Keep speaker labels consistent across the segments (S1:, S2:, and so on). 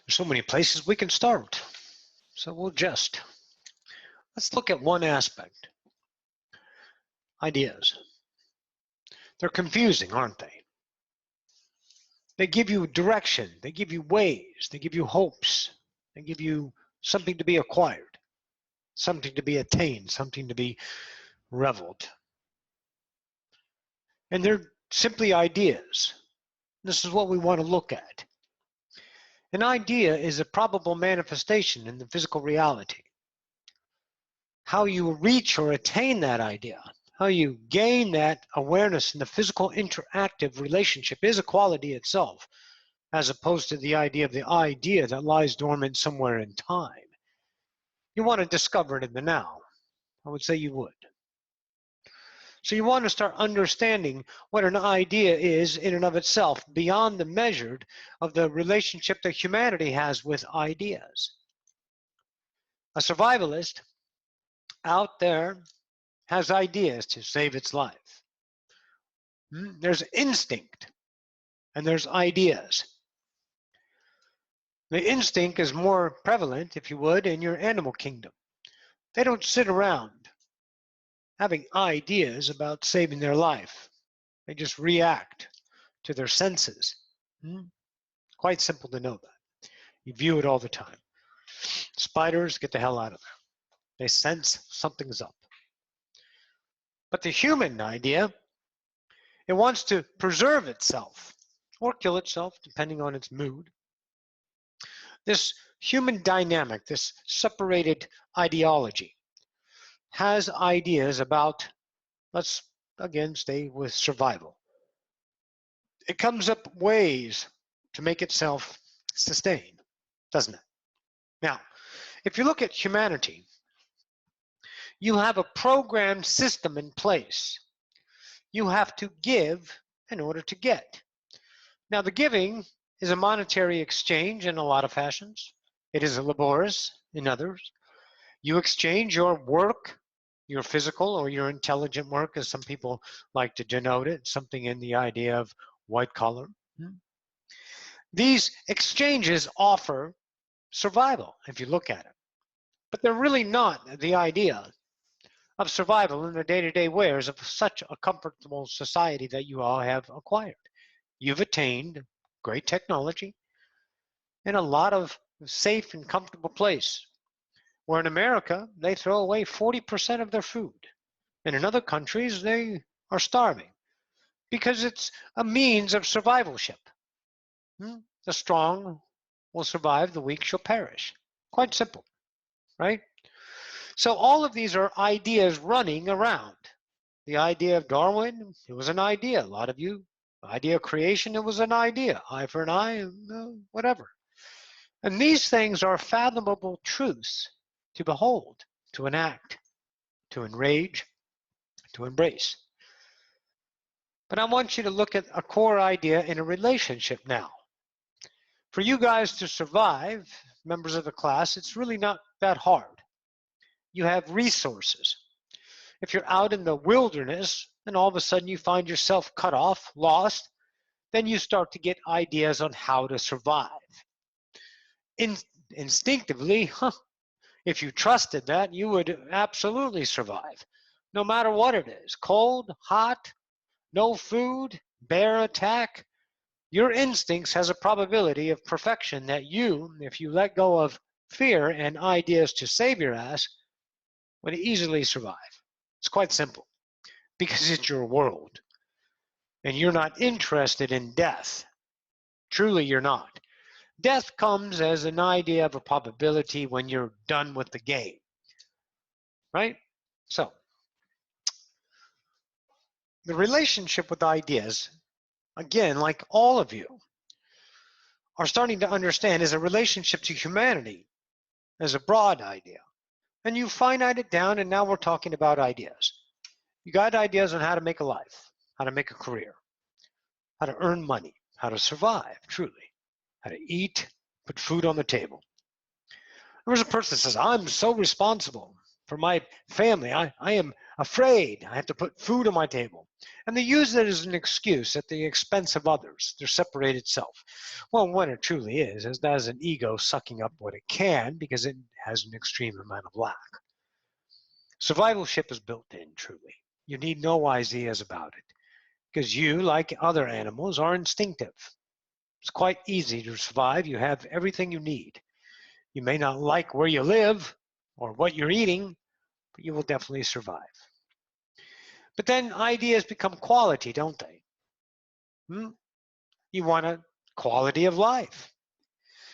S1: There's so many places we can start. So let's look at one aspect. Ideas. They're confusing, aren't they? They give you direction. They give you ways. They give you hopes. They give you something to be acquired, something to be attained, something to be reveled. And they're simply ideas. This is what we want to look at. An idea is a probable manifestation in the physical reality. How you reach or attain that idea, how you gain that awareness in the physical interactive relationship is a quality itself, as opposed to the idea of the idea that lies dormant somewhere in time. You want to discover it in the now. I would say you would. So you want to start understanding what an idea is in and of itself, beyond the measured of the relationship that humanity has with ideas. A survivalist out there has ideas to save its life. There's instinct, and there's ideas. The instinct is more prevalent, if you would, in your animal kingdom. They don't sit around having ideas about saving their life. They just react to their senses. Quite simple to know that. You view it all the time. Spiders, get the hell out of there. They sense something's up. But the human idea, it wants to preserve itself or kill itself, depending on its mood. This human dynamic, this separated ideology, has ideas about, let's again stay with survival. It comes up ways to make itself sustain, doesn't it? Now, if you look at humanity, you have a programmed system in place. You have to give in order to get. Now, the giving is a monetary exchange in a lot of fashions. It is laborious in others. You exchange your work, your physical or your intelligent work, as some people like to denote it, something in the idea of white collar. These exchanges offer survival, if you look at it. But they're really not the idea of survival in the day-to-day wares of such a comfortable society that you all have acquired. You've attained great technology and a lot of safe and comfortable place, where in America, they throw away 40% of their food. And in other countries, they are starving because it's a means of survivalship. The strong will survive, the weak shall perish. Quite simple, right? So all of these are ideas running around. The idea of Darwin, it was an idea. A lot of you, the idea of creation, it was an idea. Eye for an eye, whatever. And these things are fathomable truths to behold, to enact, to enrage, to embrace. But I want you to look at a core idea in a relationship now. For you guys to survive, members of the class, it's really not that hard. You have resources. If you're out in the wilderness and all of a sudden you find yourself cut off, lost, then you start to get ideas on how to survive. Instinctively, if you trusted that, you would absolutely survive, no matter what it is. Cold, hot, no food, bear attack. Your instincts has a probability of perfection that you, if you let go of fear and ideas to save your ass, would easily survive. It's quite simple, because it's your world. And you're not interested in death. Truly, you're not. Death comes as an idea of a probability when you're done with the game. Right? So, the relationship with ideas, again, like all of you, are starting to understand is a relationship to humanity as a broad idea. And you finite it down, and now we're talking about ideas. You got ideas on how to make a life, how to make a career, how to earn money, how to survive, truly, how to eat, put food on the table. There's a person that says, I'm so responsible. For my family, I am afraid I have to put food on my table. And they use it as an excuse at the expense of others, their separated self. Well, what it truly is that is an ego sucking up what it can because it has an extreme amount of lack. Survivalship is built in, truly. You need no ideas about it because you, like other animals, are instinctive. It's quite easy to survive. You have everything you need. You may not like where you live or what you're eating, but you will definitely survive. But then ideas become quality, don't they? You want a quality of life.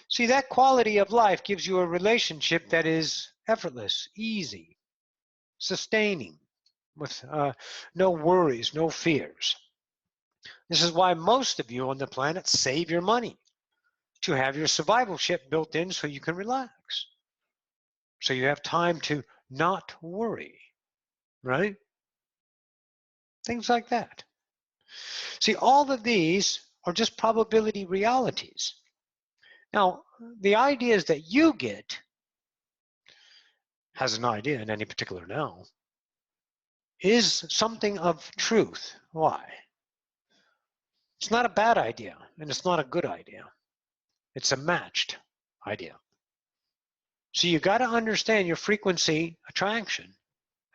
S1: See, that quality of life gives you a relationship that is effortless, easy, sustaining, with no worries, no fears. This is why most of you on the planet save your money, to have your survivalship built in so you can relax. So you have time to not worry, right? Things like that. See, all of these are just probability realities. Now, the ideas that you get as an idea in any particular now is something of truth. Why? It's not a bad idea, and it's not a good idea. It's a matched idea. So you got to understand your frequency attraction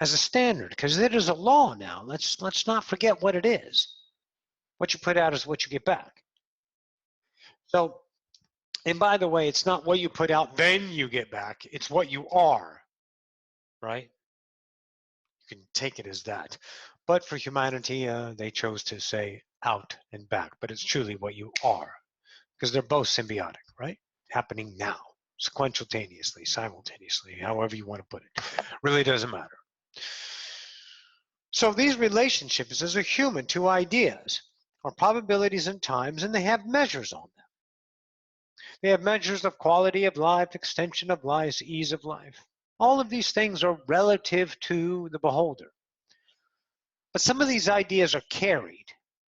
S1: as a standard, because it is a law now. Let's not forget what it is. What you put out is what you get back. So, and by the way, it's not what you put out, then you get back. It's what you are, right? You can take it as that. But for humanity, they chose to say out and back, but it's truly what you are, because they're both symbiotic, right? Happening now, sequentialtaneously, simultaneously, however you want to put it. Really doesn't matter. So these relationships as a human to ideas are probabilities and times, and they have measures on them. They have measures of quality of life, extension of life, ease of life. All of these things are relative to the beholder. But some of these ideas are carried.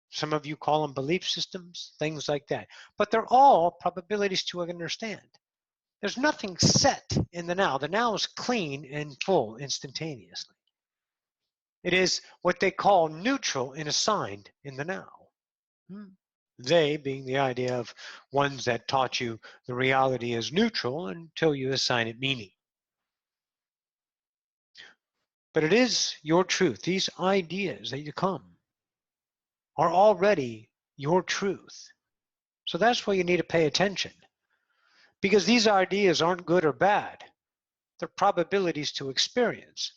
S1: Some of you call them belief systems, things like that. But they're all probabilities to understand. There's nothing set in the now. The now is clean and full instantaneously. It is what they call neutral and assigned in the now. They being the idea of ones that taught you the reality is neutral until you assign it meaning. But it is your truth. These ideas that you come are already your truth. So that's why you need to pay attention. Because these ideas aren't good or bad. They're probabilities to experience.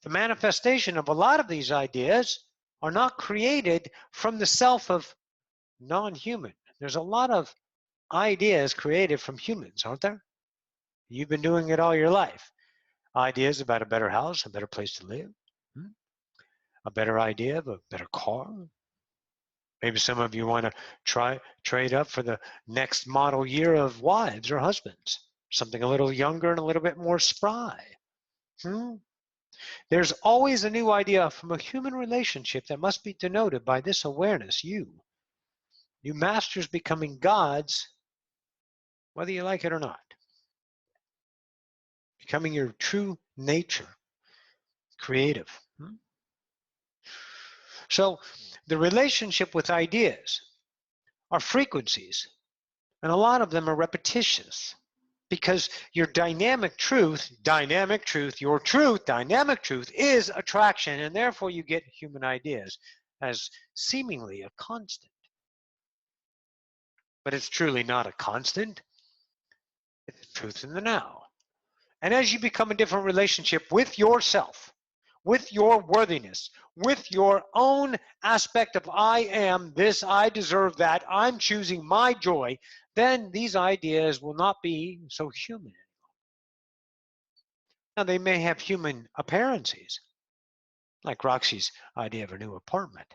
S1: The manifestation of a lot of these ideas are not created from the self of non-human. There's a lot of ideas created from humans, aren't there? You've been doing it all your life. Ideas about a better house, a better place to live, a better idea of a better car. Maybe some of you want to trade up for the next model year of wives or husbands, something a little younger and a little bit more spry. There's always a new idea from a human relationship that must be denoted by this awareness, you masters becoming gods, whether you like it or not. Becoming your true nature, creative. So the relationship with ideas are frequencies, and a lot of them are repetitious because your dynamic truth, your truth, dynamic truth is attraction, and therefore you get human ideas as seemingly a constant. But it's truly not a constant. It's truth in the now. And as you become a different relationship with yourself, with your worthiness, with your own aspect of I am this, I deserve that, I'm choosing my joy, then these ideas will not be so human anymore. Now, they may have human appearances, like Roxy's idea of a new apartment.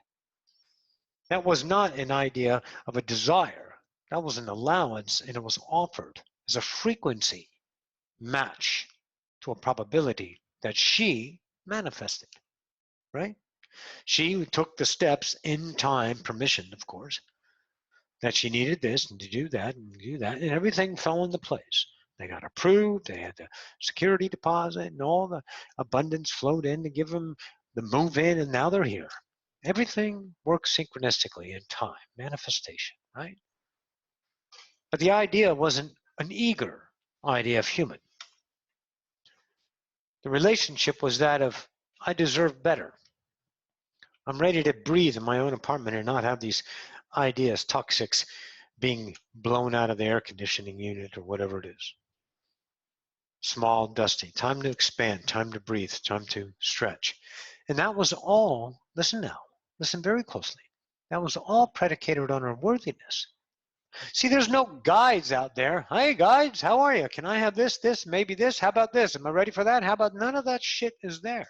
S1: That was not an idea of a desire. That was an allowance, and it was offered as a frequency match to a probability that she manifested, right? She took the steps in time, permission, of course, that she needed this and to do that, and everything fell into place. They got approved. They had the security deposit and all the abundance flowed in to give them the move in, and now they're here. Everything works synchronistically in time, manifestation, right? But the idea wasn't an eager idea of human. The relationship was that of, I deserve better. I'm ready to breathe in my own apartment and not have these ideas, toxics, being blown out of the air conditioning unit or whatever it is. Small, dusty, time to expand, time to breathe, time to stretch. And that was all, listen now, listen very closely. That was all predicated on her worthiness. See, there's no guides out there. Hey, guides, how are you? Can I have this, this, maybe this? How about this? Am I ready for that? How about none of that shit is there?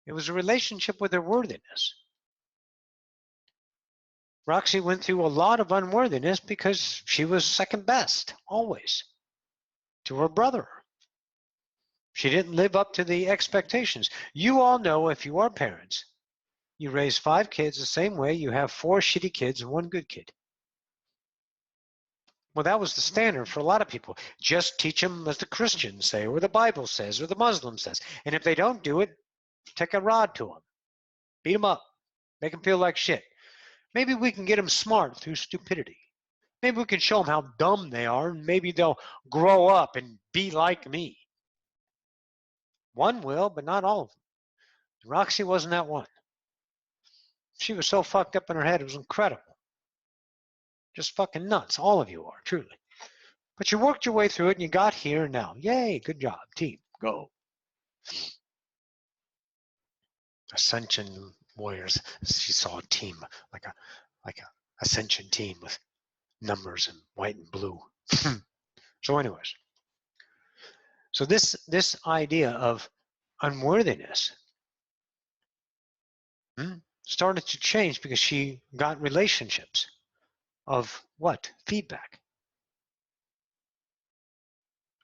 S1: It was a relationship with her worthiness. Roxy went through a lot of unworthiness because she was second best, always, to her brother. She didn't live up to the expectations. You all know, if you are parents, you raise 5 kids the same way you have 4 shitty kids and 1 good kid. Well, that was the standard for a lot of people. Just teach them as the Christians say, or the Bible says, or the Muslim says. And if they don't do it, take a rod to them. Beat them up. Make them feel like shit. Maybe we can get them smart through stupidity. Maybe we can show them how dumb they are, and maybe they'll grow up and be like me. One will, but not all of them. Roxy wasn't that one. She was so fucked up in her head, it was incredible. Just fucking nuts. All of you are, truly. But you worked your way through it and you got here now. Yay, good job, team. Go. Ascension warriors. She saw a team, like a Ascension team with numbers in white and blue. So anyways. So this idea of unworthiness started to change because she got relationships of what? Feedback.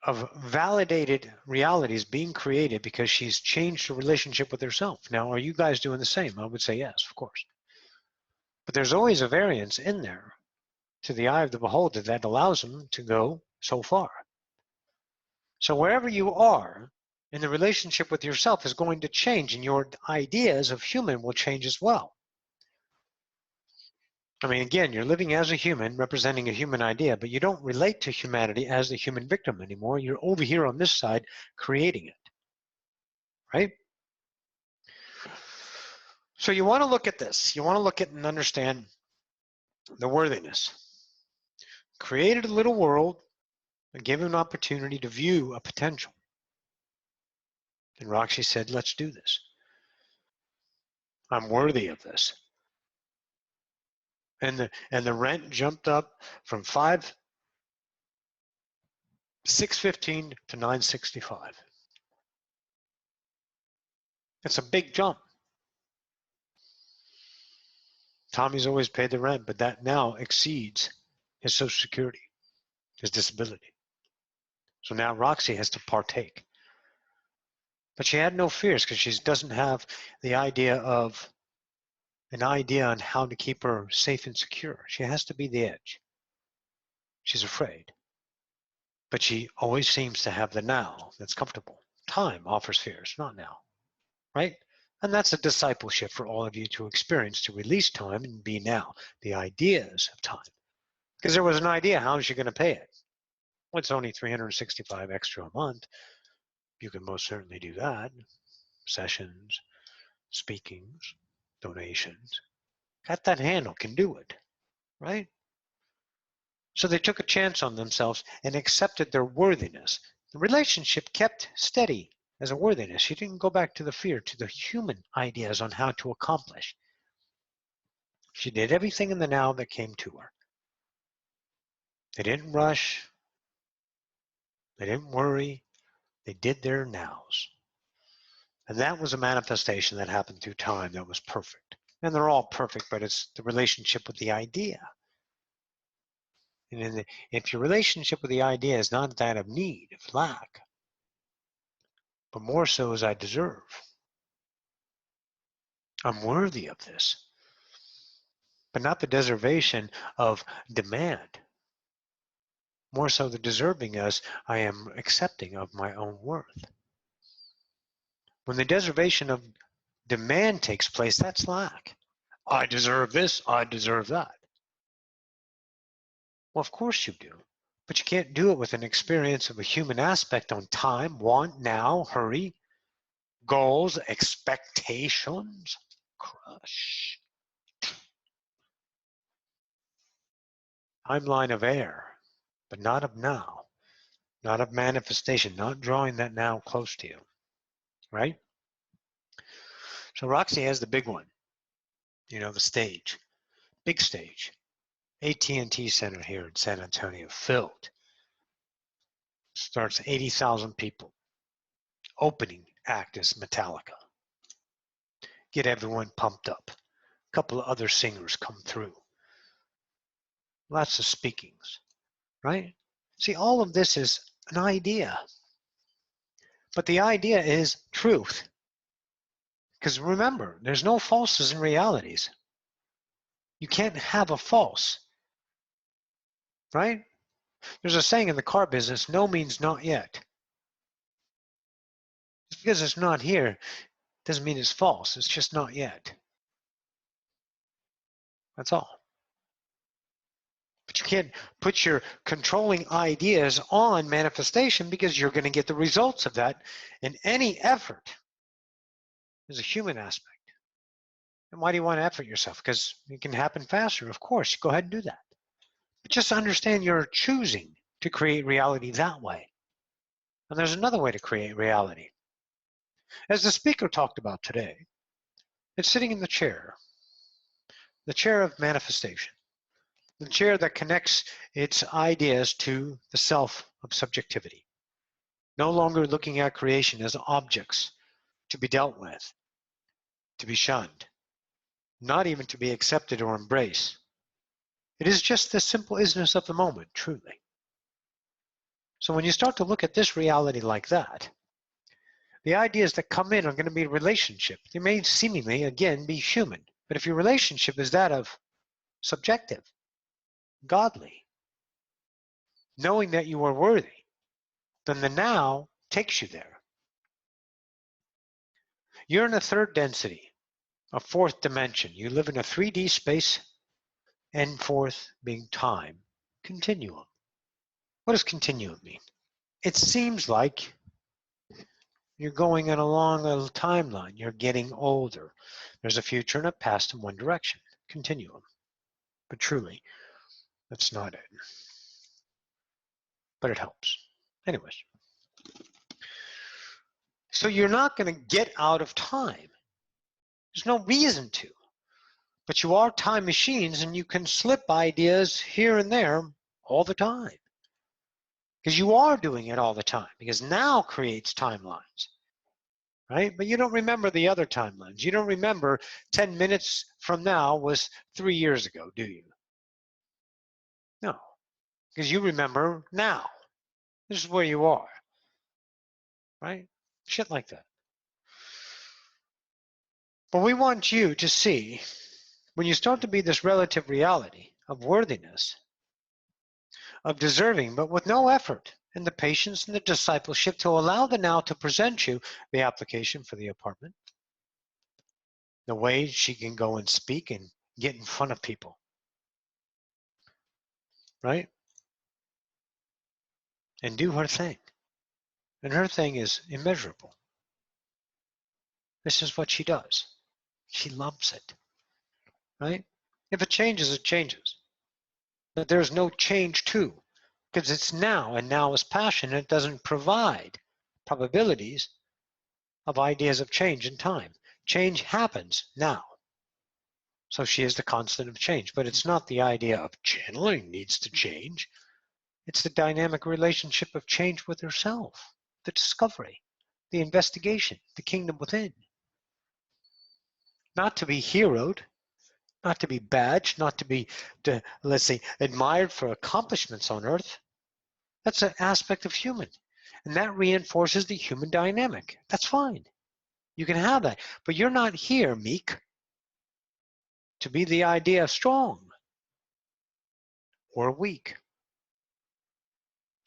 S1: Of validated realities being created because she's changed her relationship with herself. Now, are you guys doing the same? I would say yes, of course. But there's always a variance in there to the eye of the beholder that allows them to go so far. So wherever you are in the relationship with yourself is going to change, and your ideas of human will change as well. I mean, again, you're living as a human, representing a human idea, but you don't relate to humanity as the human victim anymore. You're over here on this side creating it, right? So you want to look at this. You want to look at and understand the worthiness. Created a little world and gave him an opportunity to view a potential. And Roxy said, let's do this. I'm worthy of this. And the rent jumped up from $615 to $965. It's a big jump. Tommy's always paid the rent, but that now exceeds his Social Security, his disability. So now Roxy has to partake. But she had no fears because she doesn't have the idea of an idea on how to keep her safe and secure. She has to be the edge. She's afraid. But she always seems to have the now that's comfortable. Time offers fears, not now, right? And that's a discipleship for all of you to experience, to release time and be now, the ideas of time. Because there was an idea, how is she going to pay it? Well, it's only $365 extra a month. You can most certainly do that. Sessions, speakings, donations. Got that handle, can do it, right? So they took a chance on themselves and accepted their worthiness. The relationship kept steady as a worthiness. She didn't go back to the fear, to the human ideas on how to accomplish. She did everything in the now that came to her. They didn't rush. They didn't worry. They did their nows. And that was a manifestation that happened through time that was perfect. And they're all perfect, but it's the relationship with the idea. And if your relationship with the idea is not that of need, of lack, but more so as I deserve, I'm worthy of this, but not the deservation of demand. More so the deserving as I am accepting of my own worth. When the deservation of demand takes place, that's lack. I deserve this, I deserve that. Well, of course you do. But you can't do it with an experience of a human aspect on time, want, now, hurry, goals, expectations, crush. Timeline of air, but not of now, not of manifestation, not drawing that now close to you, right? So Roxy has the big one, the stage, big stage. AT&T Center here in San Antonio, filled. Starts 80,000 people. Opening act is Metallica. Get everyone pumped up. A couple of other singers come through. Lots of speakings, right? See, all of this is an idea. But the idea is truth. Because remember, there's no falses in realities. You can't have a false, right? There's a saying in the car business, no means not yet. Just because it's not here doesn't mean it's false. It's just not yet. That's all. But you can't put your controlling ideas on manifestation because you're going to get the results of that in any effort. There's a human aspect. And why do you want to effort yourself? Because it can happen faster. Of course, go ahead and do that. But just understand you're choosing to create reality that way. And there's another way to create reality. As the speaker talked about today, it's sitting in the chair of manifestation, the chair that connects its ideas to the self of subjectivity, no longer looking at creation as objects to be dealt with, to be shunned, not even to be accepted or embraced. It is just the simple isness of the moment, truly. So when you start to look at this reality like that, the ideas that come in are going to be relationship. They may seemingly, again, be human. But if your relationship is that of subjective, godly, knowing that you are worthy, then the now takes you there. You're in a third density, a fourth dimension. You live in a 3D space, and fourth being time. Continuum. What does continuum mean? It seems like you're going along a timeline. You're getting older. There's a future and a past in one direction. Continuum. But truly, that's not it. But it helps. Anyways. So you're not going to get out of time. There's no reason to. But you are time machines, and you can slip ideas here and there all the time. Because you are doing it all the time. Because now creates timelines. Right? But you don't remember the other timelines. You don't remember 10 minutes from now was 3 years ago, do you? No. Because you remember now. This is where you are. Right? Shit like that. But we want you to see, when you start to be this relative reality of worthiness, of deserving, but with no effort, and the patience and the discipleship to allow the now to present you the application for the apartment, the way she can go and speak and get in front of people, right? And do her thing. And her thing is immeasurable. This is what she does. She loves it, right? If it changes, it changes. But there's no change too, because it's now, and now is passion, and it doesn't provide probabilities of ideas of change in time. Change happens now. So she is the constant of change, but it's not the idea of channeling needs to change. It's the dynamic relationship of change with herself, the discovery, the investigation, the kingdom within. Not to be heroed, not to be badged, not to be, let's say, admired for accomplishments on earth. That's an aspect of human. And that reinforces the human dynamic. That's fine. You can have that. But you're not here, meek, to be the idea of strong or weak.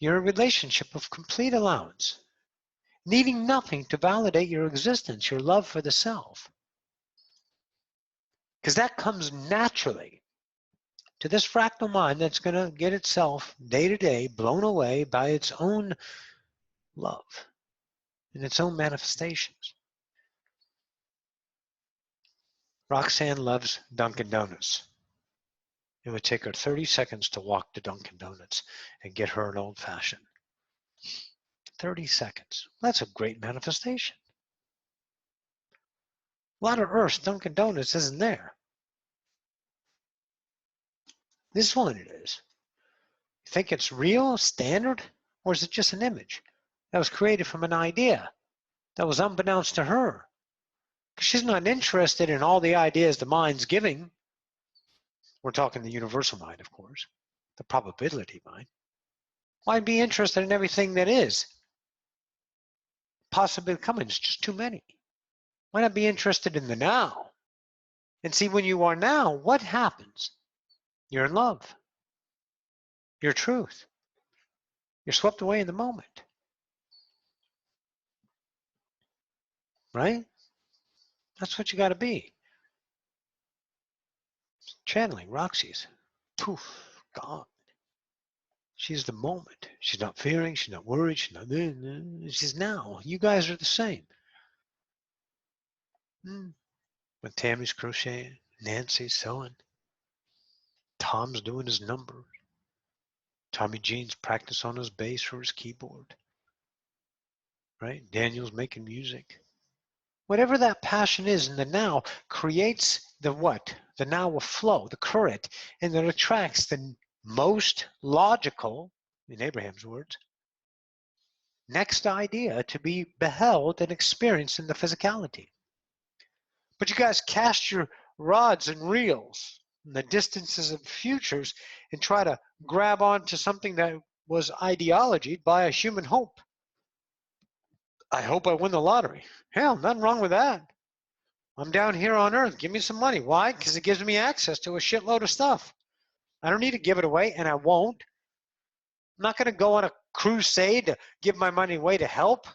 S1: You're a relationship of complete allowance, needing nothing to validate your existence, your love for the self. Because that comes naturally to this fractal mind that's going to get itself day to day blown away by its own love and its own manifestations. Roxanne loves Dunkin' Donuts. It would take her 30 seconds to walk to Dunkin' Donuts and get her an old-fashioned. 30 seconds. That's a great manifestation. A lot of Earth's Dunkin' Donuts isn't there. This one it is. You think it's real, standard, or is it just an image that was created from an idea that was unbeknownst to her? Because she's not interested in all the ideas the mind's giving. We're talking the universal mind, of course, the probability mind. Why be interested in everything that is possibly coming? It's just too many. Why not be interested in the now? And see, when you are now, what happens? You're in love. You're truth. You're swept away in the moment. Right? That's what you got to be. Channeling Roxy's. Poof, gone. She's the moment. She's not fearing. She's not worried. She's not. She's now. You guys are the same. When Tammy's crocheting, Nancy's sewing, Tom's doing his number, Tommy Jean's practice on his bass or his keyboard, right? Daniel's making music. Whatever that passion is in the now creates the what? The now will flow, the current, and that attracts the most logical, in Abraham's words, next idea to be beheld and experienced in the physicality. But you guys cast your rods and reels in the distances of futures and try to grab onto something that was ideologied by a human hope. I hope I win the lottery. Hell, nothing wrong with that. I'm down here on earth. Give me some money. Why? Because it gives me access to a shitload of stuff. I don't need to give it away, and I won't. I'm not going to go on a crusade to give my money away to help.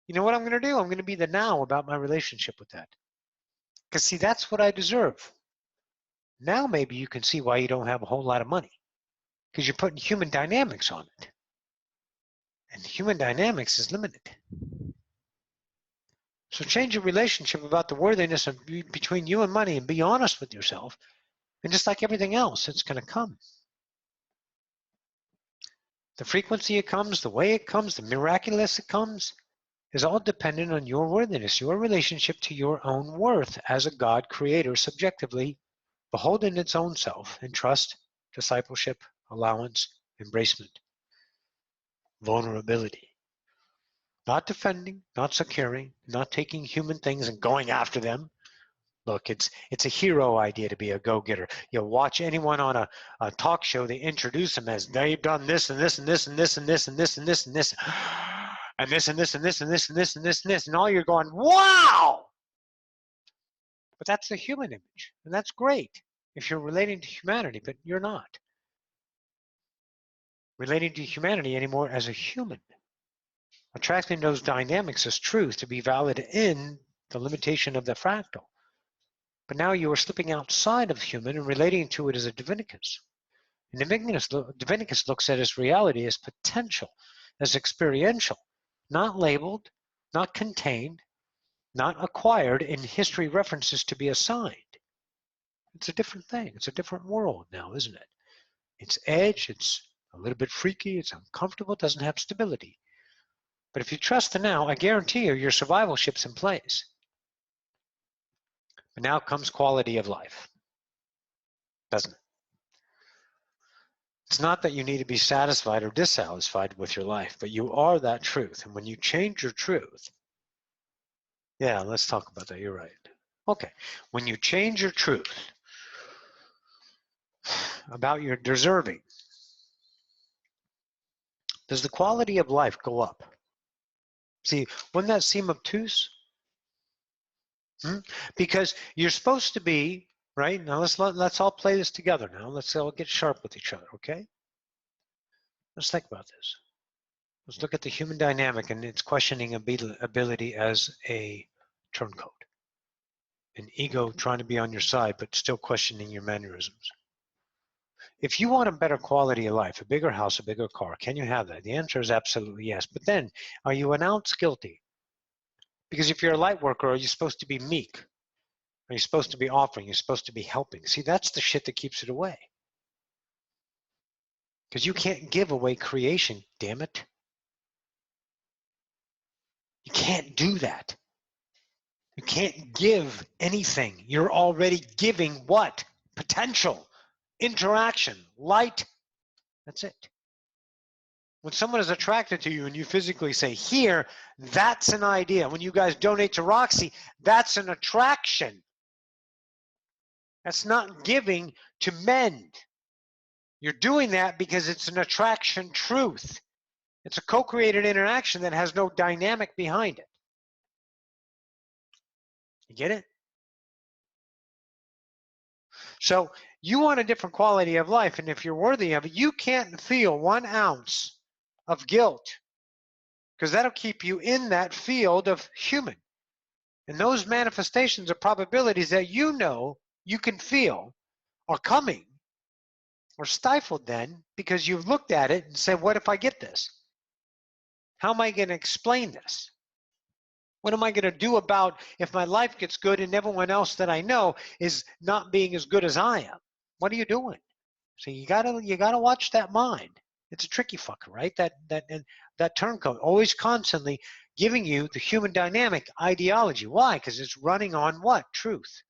S1: You know what I'm going to do? I'm going to be the now about my relationship with that. Because, see, that's what I deserve. Now maybe you can see why you don't have a whole lot of money. Because you're putting human dynamics on it. And human dynamics is limited. So change your relationship about the worthiness of between you and money and be honest with yourself. And just like everything else, it's going to come. The frequency it comes, the way it comes, the miraculous it comes, is all dependent on your worthiness, your relationship to your own worth as a God creator, subjectively beholden its own self in trust, discipleship, allowance, embracement, vulnerability. Not defending, not securing, not taking human things and going after them. Look, it's a hero idea to be a go-getter. You'll watch anyone on a talk show, they introduce them as they've done this and this and this and this and this and this and this and this and this and this and this and this and this and this and this, and all you're going, wow! But that's the human image, and that's great if you're relating to humanity, but you're not relating to humanity anymore as a human. Attracting those dynamics as truth to be valid in the limitation of the fractal. But now you are slipping outside of human and relating to it as a divinicus. And divinicus looks at its reality as potential, as experiential, not labeled, not contained, not acquired in history references to be assigned. It's a different thing. It's a different world now, isn't it? It's edge, it's a little bit freaky, it's uncomfortable, it doesn't have stability. But if you trust the now, I guarantee you your survival ship's in place. But now comes quality of life, doesn't it? It's not that you need to be satisfied or dissatisfied with your life, but you are that truth. And when you change your truth, yeah, let's talk about that. You're right. Okay, when you change your truth about your deserving, does the quality of life go up? See, wouldn't that seem obtuse? Because you're supposed to be, right? Now let's all play this together now. Let's all get sharp with each other, okay? Let's think about this. Let's look at the human dynamic and its questioning ability as a turncoat. An ego trying to be on your side, but still questioning your mannerisms. If you want a better quality of life, a bigger house, a bigger car, can you have that? The answer is absolutely yes. But then, are you an ounce guilty? Because if you're a light worker, are you supposed to be meek? Are you supposed to be offering? You're supposed to be helping. See, that's the shit that keeps it away. Because you can't give away creation, damn it. You can't do that. You can't give anything. You're already giving what? Potential, interaction, light. That's it. When someone is attracted to you and you physically say, here, that's an idea. When you guys donate to Roxy, that's an attraction. That's not giving to mend. You're doing that because it's an attraction truth. It's a co-created interaction that has no dynamic behind it. You get it? So you want a different quality of life, and if you're worthy of it, you can't feel 1 ounce of guilt, because that'll keep you in that field of human. And those manifestations of probabilities that you know you can feel are coming or stifled then because you've looked at it and said, what if I get this? How am I going to explain this? What am I going to do about if my life gets good and everyone else that I know is not being as good as I am? What are you doing? So you gotta watch that mind. It's a tricky fucker, right? That turncoat, always constantly giving you the human dynamic ideology. Why? Because it's running on what? Truth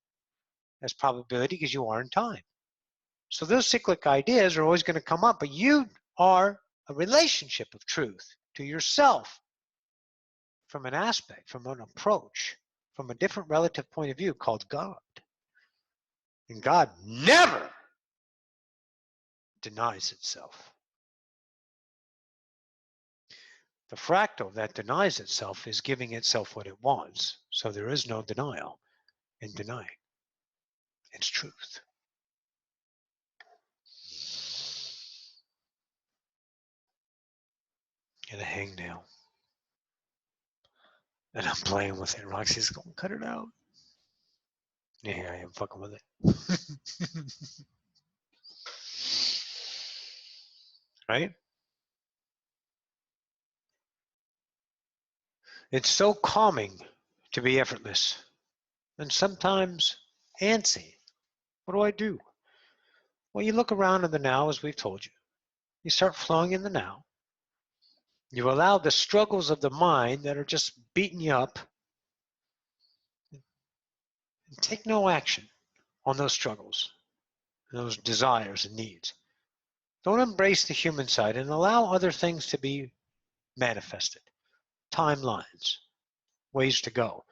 S1: as probability, because you are in time. So those cyclic ideas are always going to come up, but you are a relationship of truth to yourself from an aspect, from an approach, from a different relative point of view called God. And God never denies itself. The fractal that denies itself is giving itself what it wants. So there is no denial in denying. It's truth. And a hangnail. And I'm playing with it. Roxy's going to cut it out. Yeah, here I am fucking with it. Right? It's so calming to be effortless. And sometimes antsy. What do I do? Well, you look around in the now, as we've told you. You start flowing in the now. You allow the struggles of the mind that are just beating you up, and take no action on those struggles, those desires and needs. Don't embrace the human side and allow other things to be manifested. Timelines, ways to go.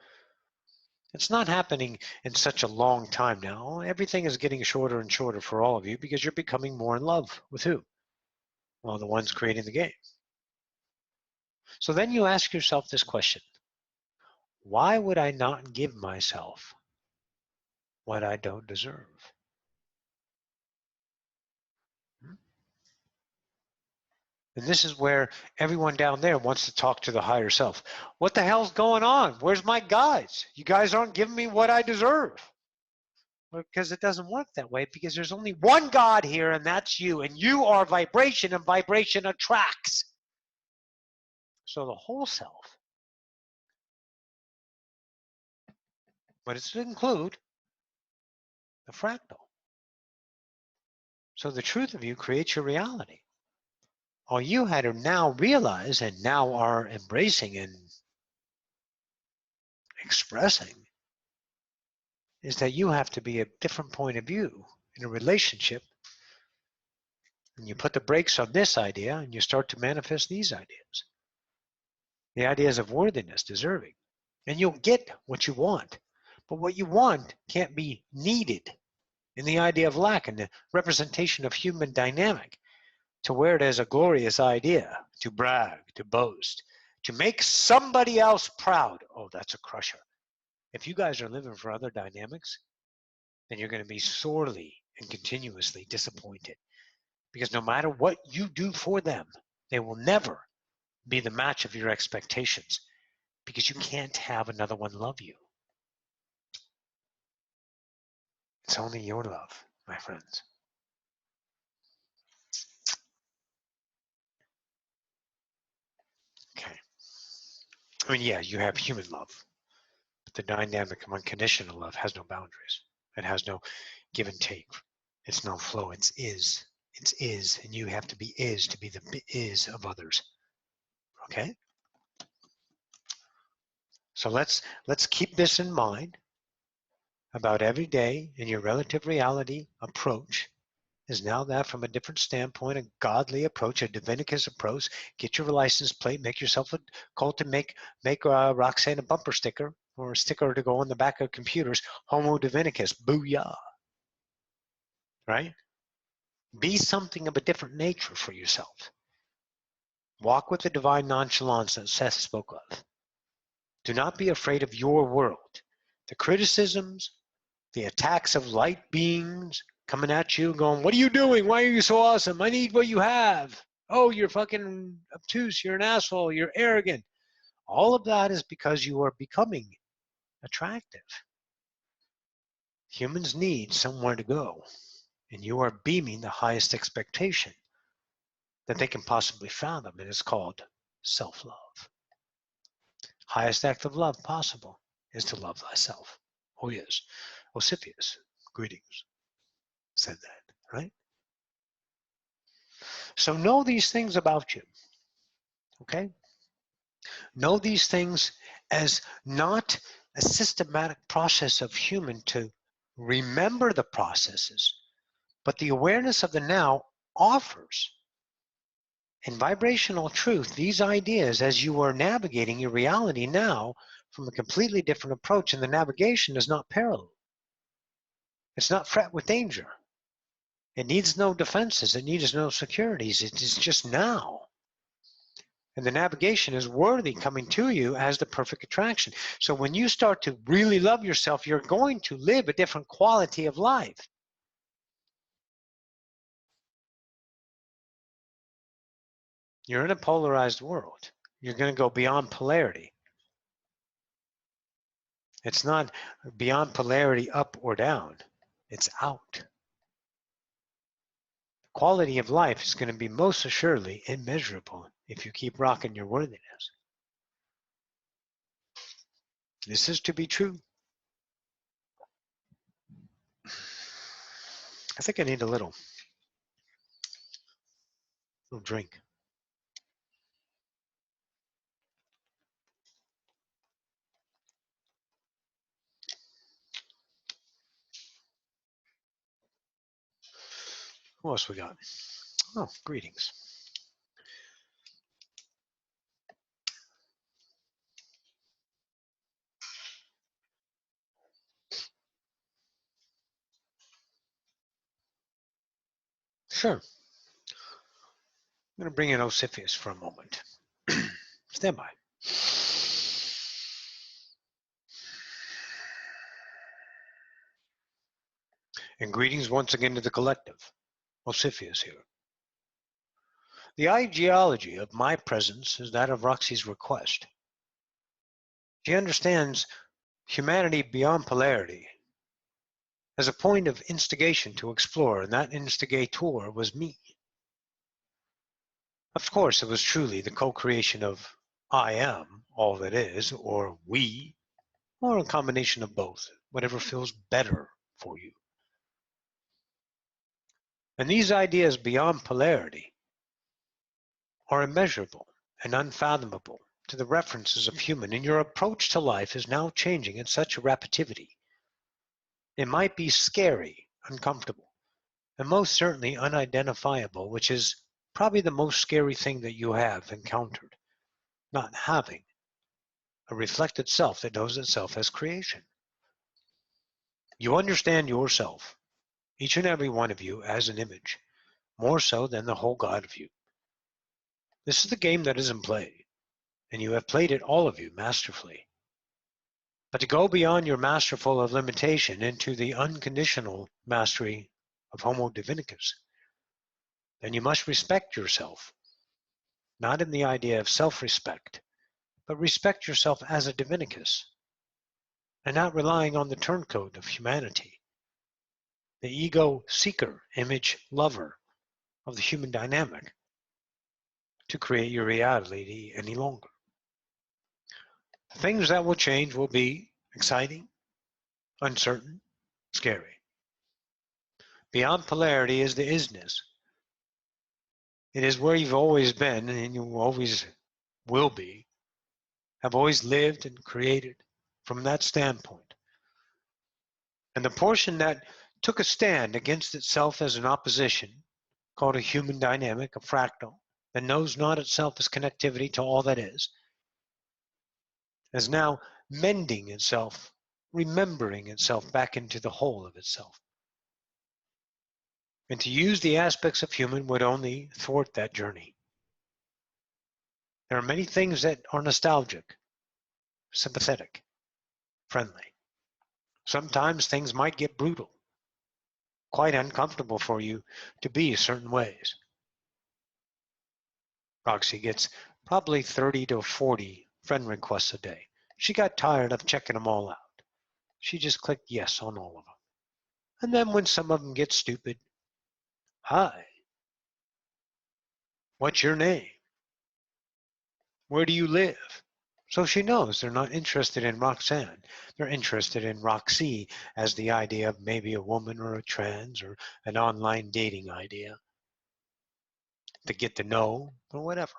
S1: It's not happening in such a long time now. Everything is getting shorter and shorter for all of you because you're becoming more in love with who? Well, the ones creating the game. So then you ask yourself this question. Why would I not give myself what I don't deserve? And this is where everyone down there wants to talk to the higher self. What the hell's going on? Where's my guides? You guys aren't giving me what I deserve. Because it doesn't work that way, because there's only one God here, and that's you. And you are vibration, and vibration attracts. So the whole self, but it's to include the fractal. So the truth of you creates your reality. All you had to now realize and now are embracing and expressing is that you have to be a different point of view in a relationship. And you put the brakes on this idea and you start to manifest these ideas. The ideas of worthiness, deserving. And you'll get what you want. But what you want can't be needed in the idea of lack and the representation of human dynamic to wear it as a glorious idea, to brag, to boast, to make somebody else proud. Oh, that's a crusher. If you guys are living for other dynamics, then you're going to be sorely and continuously disappointed. Because no matter what you do for them, they will never be the match of your expectations, because you can't have another one love you. It's only your love, my friends. Okay. I mean, yeah, you have human love, but the dynamic of unconditional love has no boundaries. It has no give and take. It's no flow. It's is. It's is, and you have to be the is of others. Okay? So let's keep this in mind about every day in your relative reality approach is now that from a different standpoint, a godly approach, a divinicus approach. Get your license plate, make yourself a cult, and make Roxanne a bumper sticker or a sticker to go on the back of computers. Homo divinicus, booyah! Right? Be something of a different nature for yourself. Walk with the divine nonchalance that Seth spoke of. Do not be afraid of your world. The criticisms, the attacks of light beings coming at you going, what are you doing? Why are you so awesome? I need what you have. Oh, you're fucking obtuse. You're an asshole. You're arrogant. All of that is because you are becoming attractive. Humans need somewhere to go, and you are beaming the highest expectation that they can possibly fathom, and it's called self-love. Highest act of love possible is to love thyself. Oh yes, Osipius, greetings, said that, right? So know these things about you, okay? Know these things as not a systematic process of human to remember the processes, but the awareness of the now offers in vibrational truth these ideas as you are navigating your reality now from a completely different approach, and the navigation is not parallel. It's not fraught with danger. It needs no defenses. It needs no securities. It is just now. And the navigation is worthy coming to you as the perfect attraction. So when you start to really love yourself, you're going to live a different quality of life. You're in a polarized world. You're going to go beyond polarity. It's not beyond polarity up or down. It's out. Quality of life is going to be most assuredly immeasurable if you keep rocking your worthiness. This is to be true. I think I need a little drink. What else we got? Oh, greetings. Sure. I'm going to bring in Osipius for a moment. Stand by. And greetings once again to the collective. Osipius here. The ideology of my presence is that of Roxy's request. She understands humanity beyond polarity as a point of instigation to explore, and that instigator was me. Of course, it was truly the co-creation of I am, all that is, or we, or a combination of both, whatever feels better for you. And these ideas beyond polarity are immeasurable and unfathomable to the references of human, and your approach to life is now changing at such a rapidity. It might be scary, uncomfortable, and most certainly unidentifiable, which is probably the most scary thing that you have encountered, not having a reflected self that knows itself as creation. You understand yourself, each and every one of you, as an image, more so than the whole God of you. This is the game that is in play, and you have played it, all of you, masterfully. But to go beyond your masterful of limitation into the unconditional mastery of Homo divinicus, then you must respect yourself not in the idea of self-respect, but respect yourself as a divinicus, and not relying on the turncoat of humanity, the ego seeker, image lover of the human dynamic, to create your reality any longer. The things that will change will be exciting, uncertain, scary. Beyond polarity is the isness. It is where you've always been and you always will be, have always lived and created from that standpoint. And the portion that took a stand against itself as an opposition, called a human dynamic, a fractal, that knows not itself as connectivity to all that is now mending itself, remembering itself back into the whole of itself. And to use the aspects of human would only thwart that journey. There are many things that are nostalgic, sympathetic, friendly. Sometimes things might get brutal, quite uncomfortable for you to be certain ways. Roxy gets probably 30 to 40 friend requests a day. She got tired of checking them all out. She just clicked yes on all of them. And then when some of them get stupid, hi, what's your name? Where do you live? So she knows they're not interested in Roxanne. They're interested in Roxy as the idea of maybe a woman or a trans or an online dating idea to get to know or whatever.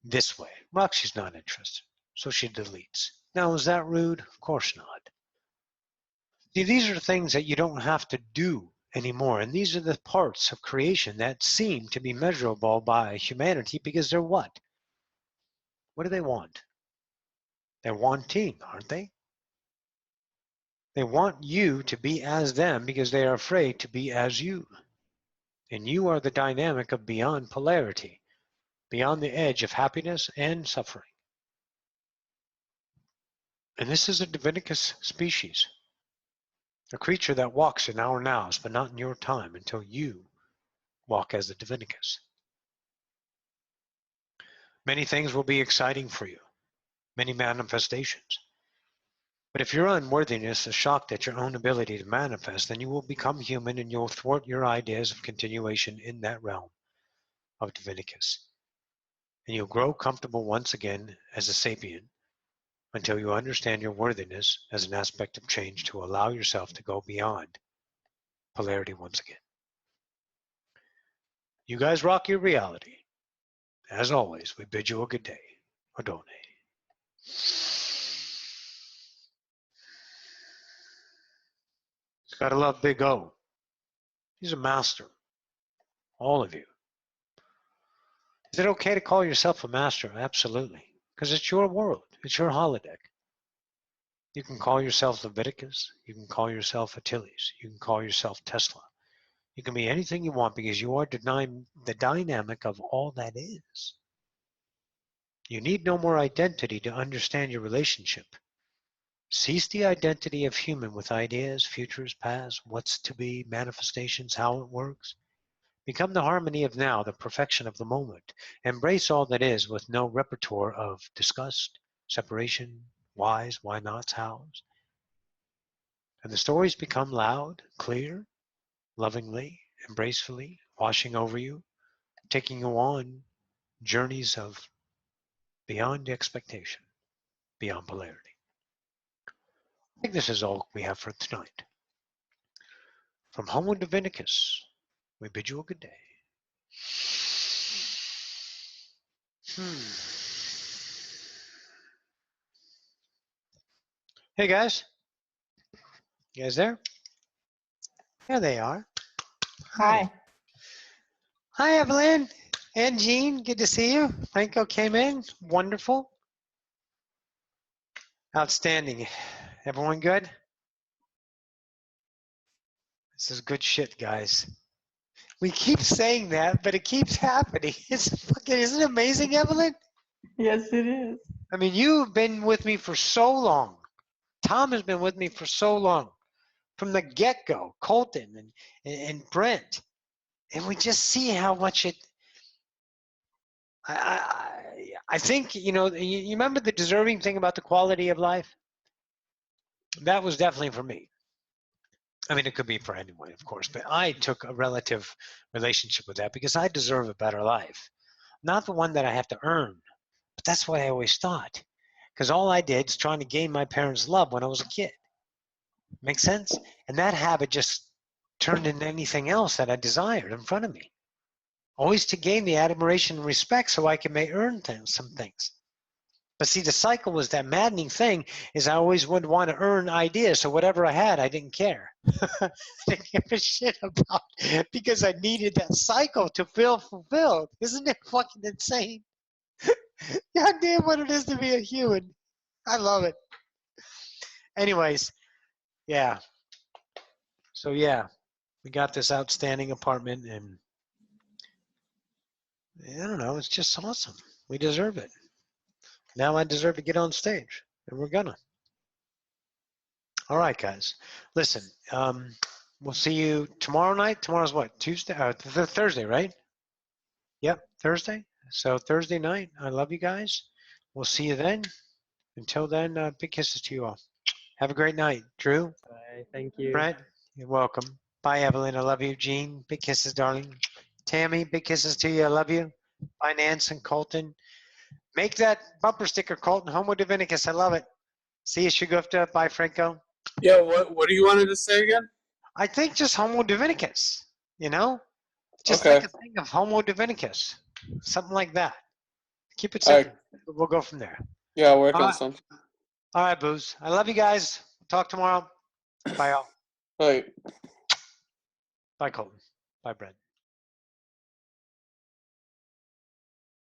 S1: This way, Roxy's not interested, so she deletes. Now, is that rude? Of course not. See, these are things that you don't have to do anymore, and these are the parts of creation that seem to be measurable by humanity because they're what? What do they want? They're wanting, aren't they? They want you to be as them because they are afraid to be as you. And you are the dynamic of beyond polarity, beyond the edge of happiness and suffering. And this is a divinicus species, a creature that walks in our nows, but not in your time until you walk as a divinicus. Many things will be exciting for you, many manifestations. But if your unworthiness is shocked at your own ability to manifest, then you will become human and you'll thwart your ideas of continuation in that realm of divinicus. And you'll grow comfortable once again as a sapient until you understand your worthiness as an aspect of change to allow yourself to go beyond polarity once again. You guys rock your reality. As always, we bid you a good day. Adone. Gotta love Big O. He's a master. All of you. Is it okay to call yourself a master? Absolutely. Because it's your world. It's your holodeck. You can call yourself Leviticus. You can call yourself Achilles. You can call yourself Tesla. You can be anything you want because you are the dynamic of all that is. You need no more identity to understand your relationship. Cease the identity of human with ideas, futures, past, what's to be, manifestations, how it works. Become the harmony of now, the perfection of the moment. Embrace all that is with no repertoire of disgust, separation, whys, why nots, hows. And the stories become loud, clear, lovingly, embracefully, washing over you, taking you on journeys of beyond expectation, beyond polarity. I think this is all we have for tonight. From Homo Divinicus, we bid you a good day. Hey guys. You guys there? There they are.
S2: Hi.
S1: Hi, Evelyn and Jean. Good to see you. Franco came in. Wonderful. Outstanding. Everyone good? This is good shit, guys. We keep saying that, but it keeps happening. Isn't it amazing, Evelyn?
S2: Yes, it is.
S1: I mean, you've been with me for so long. Tom has been with me for so long. From the get-go, Colton and Brent. And we just see how much I think, you remember the deserving thing about the quality of life? That was definitely for me. I mean, it could be for anyone, of course, but I took a relative relationship with that because I deserve a better life. Not the one that I have to earn, but that's what I always thought. Because all I did is trying to gain my parents' love when I was a kid. Make sense? And that habit just turned into anything else that I desired in front of me. Always to gain the admiration and respect so I may earn some things. But see, the cycle was that maddening thing is I always would want to earn ideas. So whatever I had, I didn't care. I didn't give a shit about because I needed that cycle to feel fulfilled. Isn't it fucking insane? God damn what it is to be a human. I love it. Anyways, yeah. So yeah, we got this outstanding apartment and I don't know, it's just awesome. We deserve it. Now I deserve to get on stage and we're gonna. All right, guys. Listen, we'll see you tomorrow night. Tomorrow's what? Tuesday? Thursday, right? Yep, Thursday. So Thursday night. I love you guys. We'll see you then. Until then, big kisses to you all. Have a great night. Drew,
S3: Bye. Thank you.
S1: Brent, you're welcome. Bye, Evelyn. I love you. Jean, big kisses, darling. Tammy, big kisses to you. I love you. Bye, Nance and Colton. Make that bumper sticker, Colton. Homo Divinicus. I love it. See you, Shagufta. Bye, Franco.
S4: Yeah, what do you wanted to say again?
S1: I think just Homo Divinicus, Just
S4: Okay.
S1: think a thing of Homo Divinicus, something like that. Keep it simple. We'll go from there.
S4: Yeah, I'll work on something.
S1: All right, Booze. I love you guys. Talk tomorrow. Bye, all.
S4: Bye.
S1: Bye, Colton. Bye, Brent.